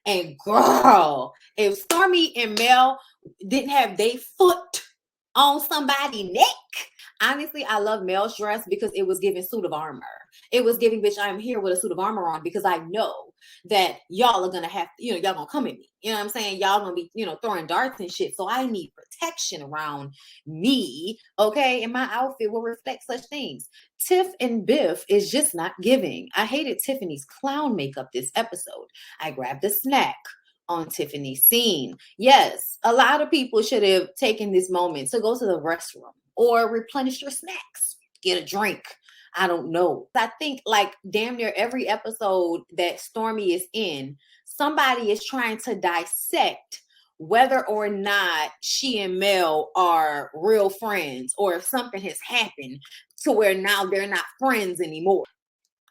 And girl, if Stormy and Mel didn't have their foot on somebody's neck, honestly, I love Mel's dress because it was giving suit of armor. It was giving, bitch, I'm here with a suit of armor on because I know that y'all are gonna have, y'all gonna come at me. You know what I'm saying? Y'all gonna be, throwing darts and shit. So I need protection around me, okay? And my outfit will reflect such things. Tiff and Biff is just not giving. I hated Tiffany's clown makeup this episode. I grabbed a snack on Tiffany's scene. Yes, a lot of people should have taken this moment to go to the restroom or replenish your snacks, get a drink. I don't know. I think like damn near every episode that Stormy is in, somebody is trying to dissect whether or not she and Mel are real friends or if something has happened to where now they're not friends anymore.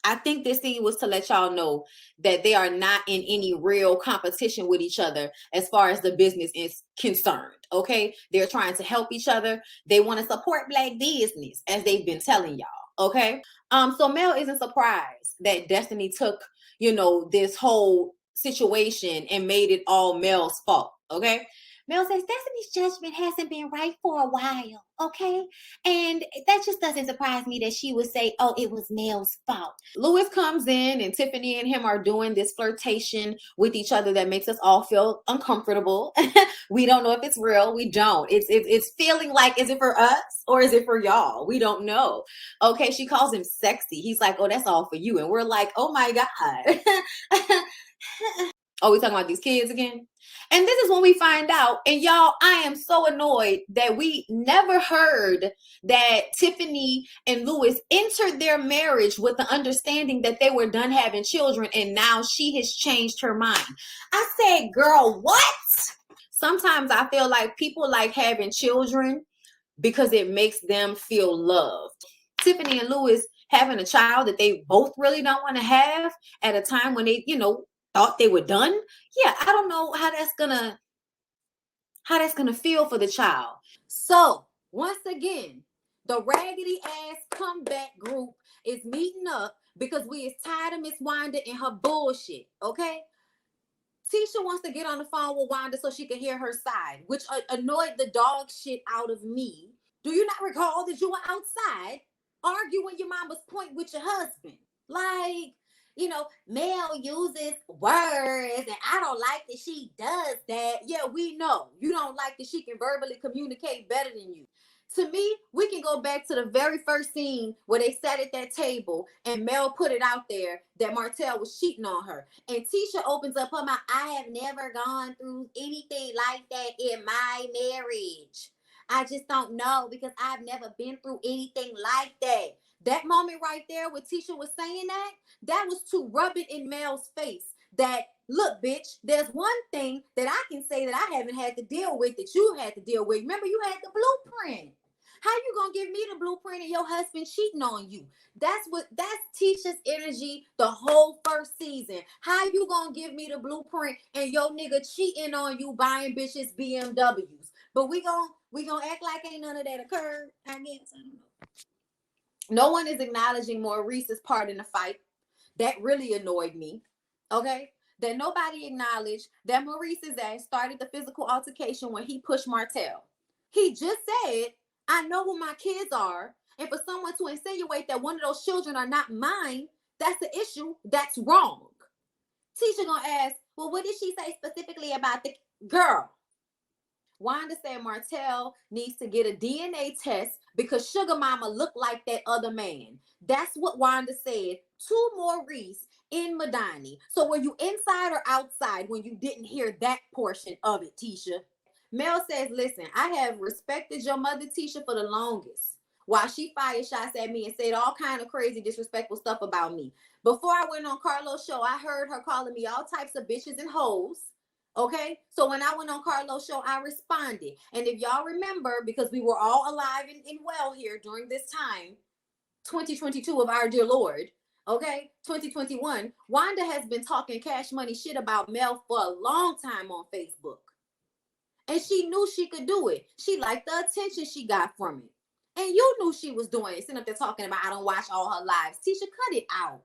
I think this scene was to let y'all know that they are not in any real competition with each other as far as the business is concerned, okay? They're trying to help each other. They want to support Black business, as they've been telling y'all, okay? So Mel isn't surprised that Destiny took, this whole situation and made it all Mel's fault, okay? Mel says Destiny's judgment hasn't been right for a while, okay? And that just doesn't surprise me that she would say, oh, it was Mel's fault. Lewis comes in and Tiffany and him are doing this flirtation with each other that makes us all feel uncomfortable. We don't know if it's real. We don't. It's feeling like, is it for us or is it for y'all? We don't know. Okay, she calls him sexy. He's like, oh, that's all for you. And we're like, oh my God. Oh, we talking about these kids again? And this is when we find out, and y'all, I am so annoyed that we never heard that Tiffany and Lewis entered their marriage with the understanding that they were done having children, and now she has changed her mind. I said, girl, what? Sometimes I feel like people like having children because it makes them feel loved. Tiffany and Lewis having a child that they both really don't want to have at a time when they, thought they were done. Yeah, I don't know how that's gonna feel for the child. So once again, the raggedy ass comeback group is meeting up because we is tired of Miss Wanda and her bullshit. Okay. Tisha wants to get on the phone with Wanda so she can hear her side, which annoyed the dog shit out of me. Do you not recall that you were outside arguing your mama's point with your husband? Like, Mel uses words and I don't like that she does that. Yeah, we know. You don't like that she can verbally communicate better than you. To me, we can go back to the very first scene where they sat at that table and Mel put it out there that Martell was cheating on her. And Tisha opens up her mouth. I have never gone through anything like that in my marriage. I just don't know because I've never been through anything like that. That moment right there where Tisha was saying that was to rub it in Mel's face that, look, bitch, there's one thing that I can say that I haven't had to deal with that you had to deal with. Remember, you had the blueprint. How you gonna give me the blueprint and your husband cheating on you? That's Tisha's energy the whole first season. How you gonna give me the blueprint and your nigga cheating on you buying bitches BMWs? But we gonna act like ain't none of that occurred, I guess. I don't know. No one is acknowledging Maurice's part in the fight. That really annoyed me. Okay? That nobody acknowledged that Maurice's ass started the physical altercation when he pushed Martell. He just said, I know who my kids are. And for someone to insinuate that one of those children are not mine, that's the issue. That's wrong. Tisha gonna ask, well, what did she say specifically about the girl? Wanda said Martell needs to get a DNA test because Sugar Mama looked like that other man. That's what Wanda said to Maurice in Medani. So were you inside or outside when you didn't hear that portion of it, Tisha? Mel says, listen, I have respected your mother, Tisha, for the longest. While she fired shots at me and said all kind of crazy, disrespectful stuff about me. Before I went on Carlos' show, I heard her calling me all types of bitches and hoes. Okay, so when I went on Carlos' show, I responded. And if y'all remember, because we were all alive and well here during this time, 2022 of our dear Lord, okay, 2021, Wanda has been talking cash money shit about Mel for a long time on Facebook. And she knew she could do it. She liked the attention she got from it. And you knew she was doing it. Sitting up there talking about, I don't watch all her lives. Tisha, cut it out.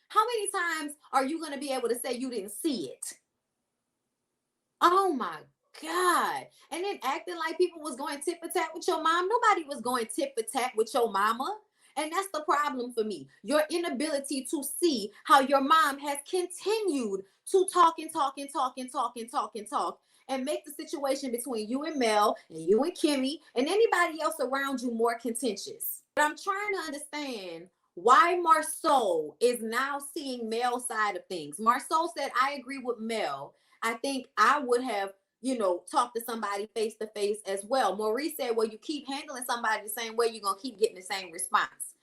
How many times are you going to be able to say you didn't see it? Oh my God. And then acting like people was going tit for tat with your mom. Nobody was going tit for tat with your mama. And that's the problem for me. Your inability to see how your mom has continued to talk and talk and talk and talk and talk and talk and make the situation between you and Mel and you and Kimmy and anybody else around you more contentious. But I'm trying to understand why Marceau is now seeing Mel's side of things. Marceau said, I agree with Mel. I think I would have, talked to somebody face to face as well. Maurice said, well, you keep handling somebody the same way, you're going to keep getting the same response.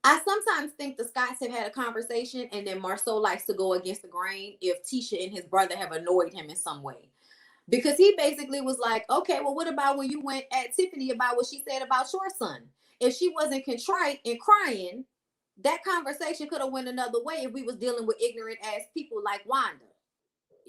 I sometimes think the Scotts have had a conversation and then Marceau likes to go against the grain if Tisha and his brother have annoyed him in some way. Because he basically was like, okay, well, what about when you went at Tiffany about what she said about your son? If she wasn't contrite and crying, that conversation could have went another way if we was dealing with ignorant ass people like Wanda.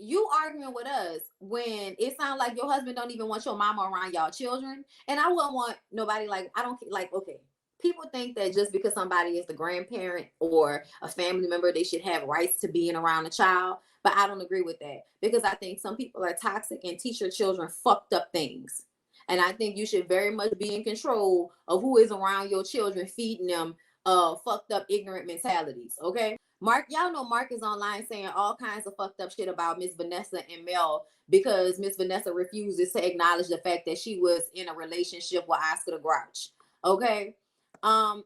You arguing with us when it sounds like your husband don't even want your mama around y'all children. And I wouldn't want nobody like, I don't like, okay. People think that just because somebody is the grandparent or a family member, they should have rights to being around a child. But I don't agree with that because I think some people are toxic and teach your children fucked up things. And I think you should very much be in control of who is around your children, feeding them fucked up, ignorant mentalities. Okay. Mark, y'all know Mark is online saying all kinds of fucked up shit about Miss Vanessa and Mel because Miss Vanessa refuses to acknowledge the fact that she was in a relationship with Oscar the Grouch. Okay. I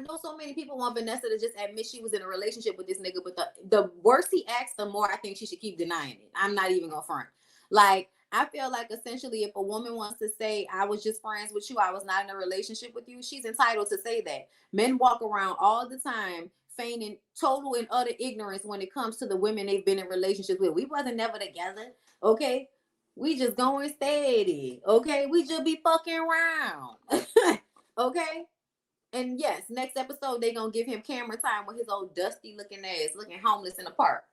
know so many people want Vanessa to just admit she was in a relationship with this nigga, but the worse he acts, the more I think she should keep denying it. I'm not even gonna front. Like, I feel like essentially if a woman wants to say, I was just friends with you, I was not in a relationship with you, she's entitled to say that. Men walk around all the time feigning total and utter ignorance when it comes to the women they've been in relationships with. We wasn't never together, okay? We just going steady, okay? We just be fucking around, okay? And yes, next episode they gonna give him camera time with his old dusty looking ass, looking homeless in the park.